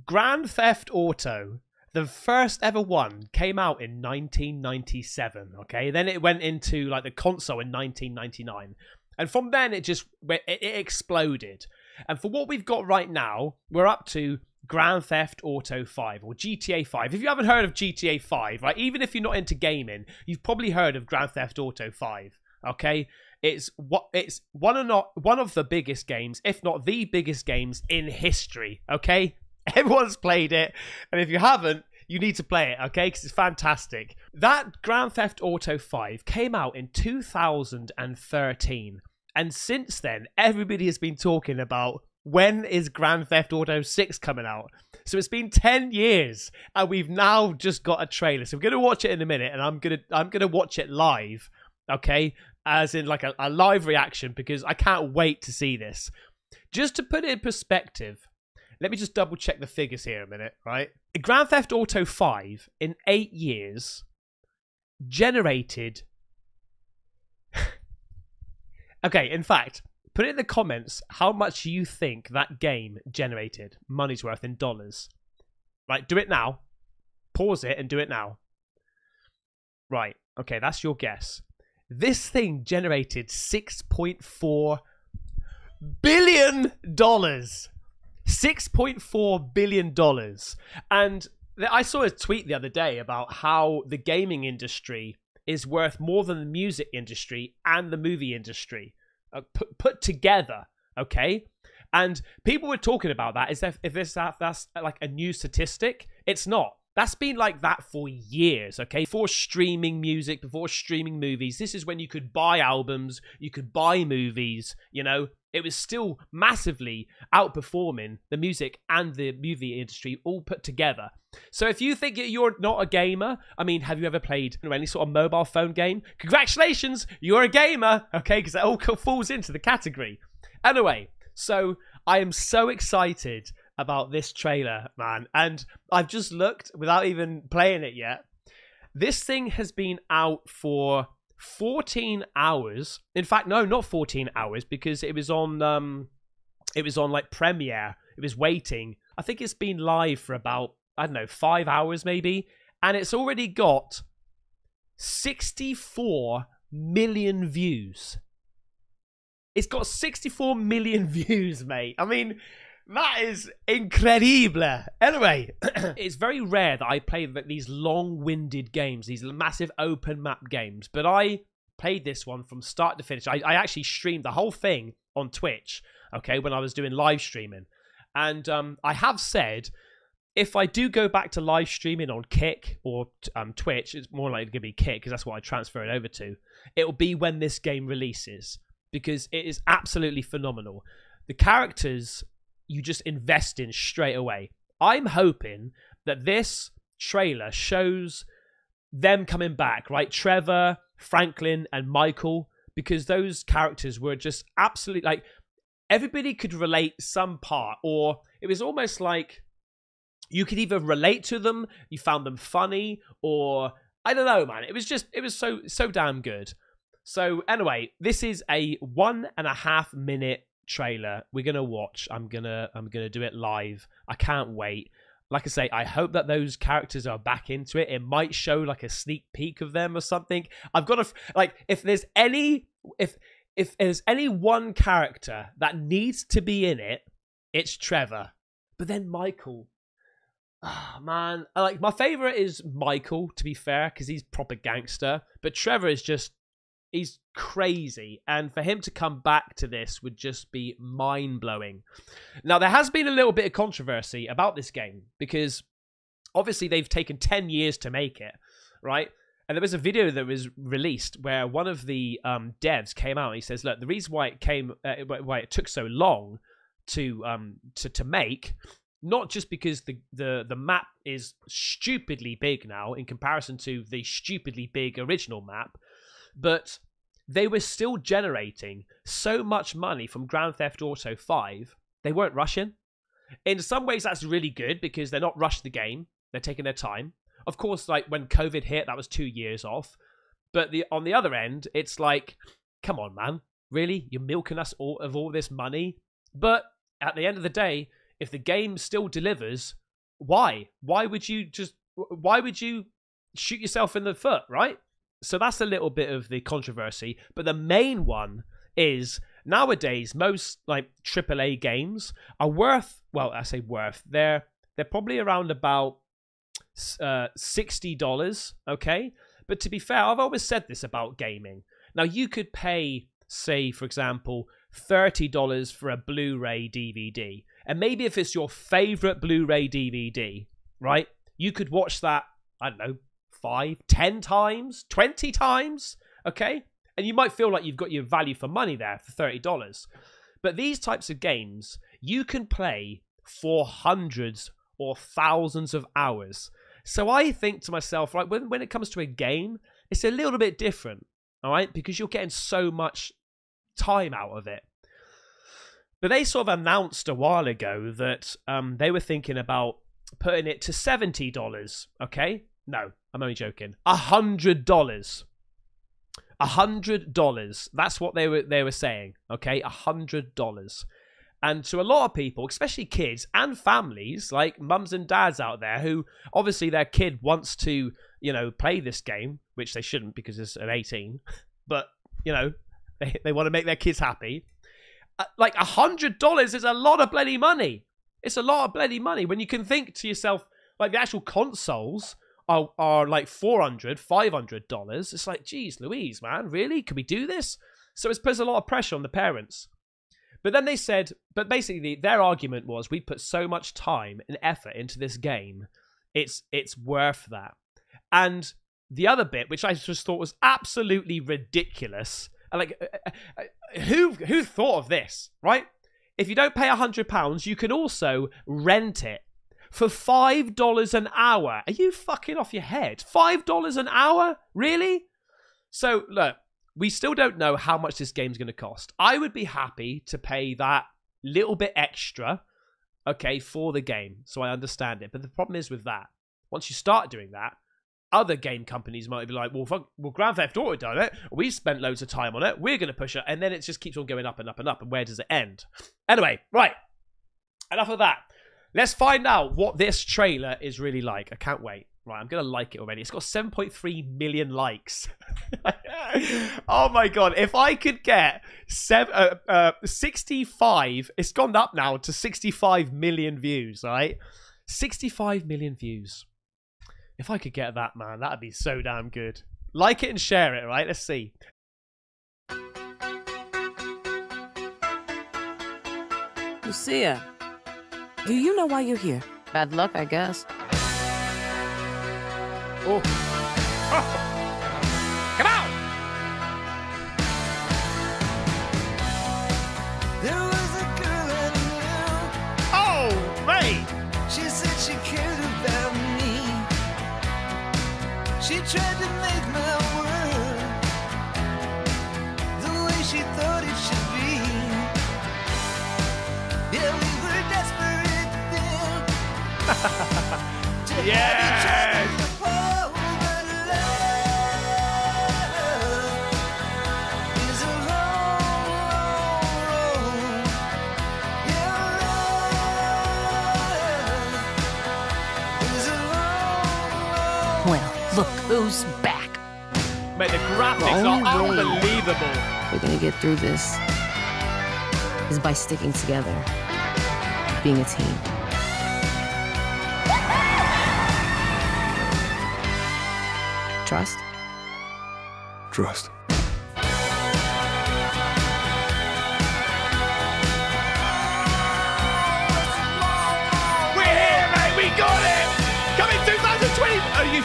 Grand Theft Auto, the first ever one, came out in 1997, okay? Then it went into, like, the console in 1999. And from then, it exploded. And for what we've got right now, we're up to Grand Theft Auto 5, or GTA 5. If you haven't heard of GTA 5, right, even if you're not into gaming, you've probably heard of Grand Theft Auto 5, okay? It's one of the biggest games, if not the biggest games in history, okay? Everyone's played it, and if you haven't, you need to play it, okay? Because it's fantastic. That Grand Theft Auto 5 came out in 2013, and since then, everybody has been talking about when is Grand Theft Auto 6 coming out. So it's been 10 years, and we've now just got a trailer. So we're going to watch it in a minute, and I'm gonna watch it live, okay? As in, like, a live reaction, because I can't wait to see this. Just to put it in perspective, let me just double check the figures here a minute, right? Grand Theft Auto 5, in 8 years, generated... Okay, in fact, put it in the comments how much you think that game generated, money's worth in dollars. Right, do it now. Pause it and do it now. Right, okay, that's your guess. This thing generated $6.4 billion. $6.4 billion. And I saw a tweet the other day about how the gaming industry is worth more than the music industry and the movie industry put together, okay? And people were talking about that. That's like a new statistic. It's not. That's been like that for years, okay? Before streaming music, before streaming movies, this is when you could buy albums, you could buy movies, you know? It was still massively outperforming the music and the movie industry all put together. So if you think you're not a gamer, I mean, have you ever played any sort of mobile phone game? Congratulations, you're a gamer, okay? Because it all falls into the category. Anyway, so I am so excited about this trailer, man. And I've just looked without even playing it yet. This thing has been out for 14 hours. In fact, no, not 14 hours, because it was on like Premiere. It was waiting. I think it's been live for about, I don't know, 5 hours maybe, and it's already got 64 million views. It's got 64 million views, mate. I mean, that is incredible. Anyway, it's very rare that I play these long-winded games, these massive open map games, but I played this one from start to finish. I actually streamed the whole thing on Twitch, okay, when I was doing live streaming. And I have said, if I do go back to live streaming on Kick or Twitch, it's more likely to be Kick, because that's what I transfer it over to. It will be when this game releases, because it is absolutely phenomenal. The characters you just invest in straight away. I'm hoping that this trailer shows them coming back, right? Trevor, Franklin, and Michael, because those characters were just absolutely, like, everybody could relate some part, or it was almost like you could either relate to them, you found them funny, or I don't know, man. It was so damn good. So anyway, this is a 1.5 minute trailer we're gonna watch. I'm gonna do it live. I can't wait. Like I say, I hope that those characters are back into it. It might show like a sneak peek of them or something. I've got to, like, if there's any one character that needs to be in it, it's Trevor. But then Michael, man, like, my favorite is Michael, to be fair, because he's proper gangster. But Trevor is just, he's crazy, and for him to come back to this would just be mind-blowing. Now, there has been a little bit of controversy about this game, because obviously they've taken 10 years to make it, right? And there was a video that was released where one of the devs came out and he says, look, the reason why it took so long to make, not just because the map is stupidly big now in comparison to the stupidly big original map, but they were still generating so much money from Grand Theft Auto 5, they weren't rushing. In some ways, that's really good, because they're not rushing the game. They're taking their time. Of course, like, when COVID hit, that was 2 years off. But on the other end, it's like, come on, man. Really? You're milking us all this money? But at the end of the day, if the game still delivers, why? Why would you shoot yourself in the foot, right? So that's a little bit of the controversy. But the main one is nowadays most like AAA games are worth, well, I say worth, they're probably around about $60, okay? But to be fair, I've always said this about gaming. Now, you could pay, say, for example, $30 for a Blu-ray DVD. And maybe if it's your favorite Blu-ray DVD, right, you could watch that, I don't know, 5, 10 times, 20 times, okay? And you might feel like you've got your value for money there for $30. But these types of games, you can play for hundreds or thousands of hours. So I think to myself, right, when it comes to a game, it's a little bit different, all right? Because you're getting so much time out of it. But they sort of announced a while ago that they were thinking about putting it to $70, okay? No, I'm only joking. $100. $100. That's what they were saying, okay? $100. And to a lot of people, especially kids and families, like mums and dads out there who obviously their kid wants to, you know, play this game, which they shouldn't because it's an 18, but, you know, they want to make their kids happy. Like $100 is a lot of bloody money. It's a lot of bloody money when you can think to yourself, like the actual consoles are like $400, $500. It's like, geez, Louise, man, really? Can we do this? So it puts a lot of pressure on the parents. But then they said, but basically their argument was, we put so much time and effort into this game, it's worth that. And the other bit, which I just thought was absolutely ridiculous, like who thought of this, right? If you don't pay £100, you can also rent it for $5 an hour. Are you fucking off your head? $5 an hour? Really? So look, we still don't know how much this game's going to cost. I would be happy to pay that little bit extra, okay, for the game, so I understand it. But the problem is with that, once you start doing that, other game companies might be like, well, Grand Theft Auto done it. We spent loads of time on it. We're going to push it. And then it just keeps on going up and up and up. And where does it end? Anyway, right. Enough of that. Let's find out what this trailer is really like. I can't wait. Right, I'm going to like it already. It's got 7.3 million likes. Oh my God. If I could get 65, it's gone up now to 65 million views, right? 65 million views. If I could get that, man, that'd be so damn good. Like it and share it, right? Let's see. Lucia, do you know why you're here? Bad luck, I guess. Oh. Oh. Come on! There was a girl I knew. Oh, mate! She said she cared about me. She tried to make my world the way she thought it should be. Yeah, we were desperate then. Yes! Well, look who's back. Mate, the graphics are unbelievable. We're gonna get through this is by sticking together, being a team. Trust? Trust. We're here, mate. We got it. Coming 2020. Are you?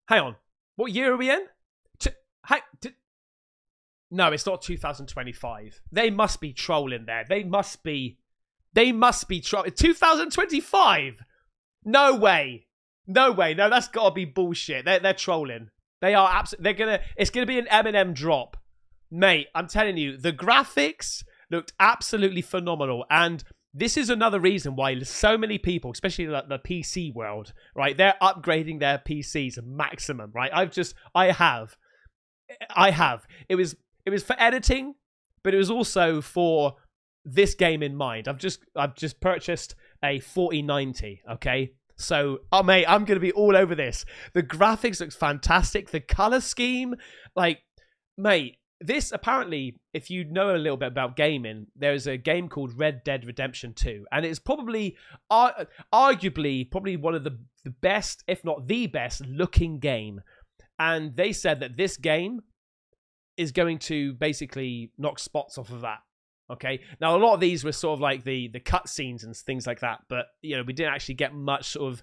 Hang on. What year are we in? No, it's not 2025. They must be trolling there. They must be trolling. 2025. No way. No way. No, that's got to be bullshit. They're trolling. They are absolutely. It's gonna be an Eminem drop, mate. I'm telling you, the graphics looked absolutely phenomenal, and this is another reason why so many people, especially the PC world, right? They're upgrading their PCs maximum, right? I have. It was for editing, but it was also for this game in mind. I've just purchased a 4090, okay? So, oh mate, I'm going to be all over this. The graphics looks fantastic. The color scheme, like, mate, this apparently, if you know a little bit about gaming, there's a game called Red Dead Redemption 2, and it's probably, arguably, probably one of the best, if not the best, looking game. And they said that this game is going to basically knock spots off of that. Okay, now a lot of these were sort of like the cutscenes and things like that, but you know, we didn't actually get much sort of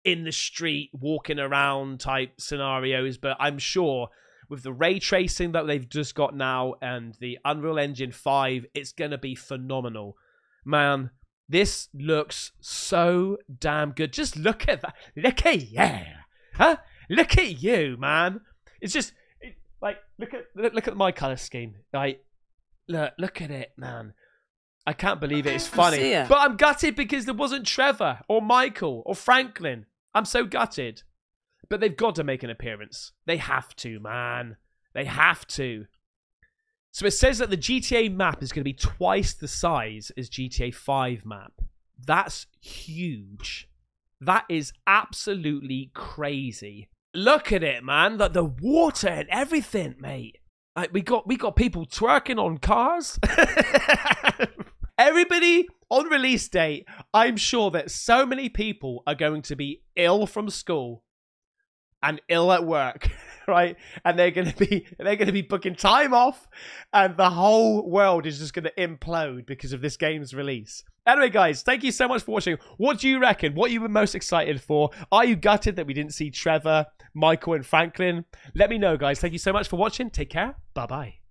in the street walking around type scenarios. But I'm sure with the ray tracing that they've just got now and the Unreal Engine 5, it's gonna be phenomenal, man. This looks so damn good. Just look at that. Look at huh? Look at you, man. It's just like look at my color scheme, like. Look at it, man. I can't believe it. It's funny. But I'm gutted because there wasn't Trevor or Michael or Franklin. I'm so gutted. But they've got to make an appearance. They have to, man. They have to. So it says that the GTA map is going to be twice the size as GTA 5 map. That's huge. That is absolutely crazy. Look at it, man. Like the water and everything, mate. Like we got people twerking on cars. Everybody on release date, I'm sure that so many people are going to be ill from school and ill at work, right? And they're gonna be booking time off, and the whole world is just gonna implode because of this game's release. Anyway, guys, thank you so much for watching. What do you reckon? What you were most excited for? Are you gutted that we didn't see Trevor, Michael, and Franklin? Let me know, guys. Thank you so much for watching. Take care. Bye-bye.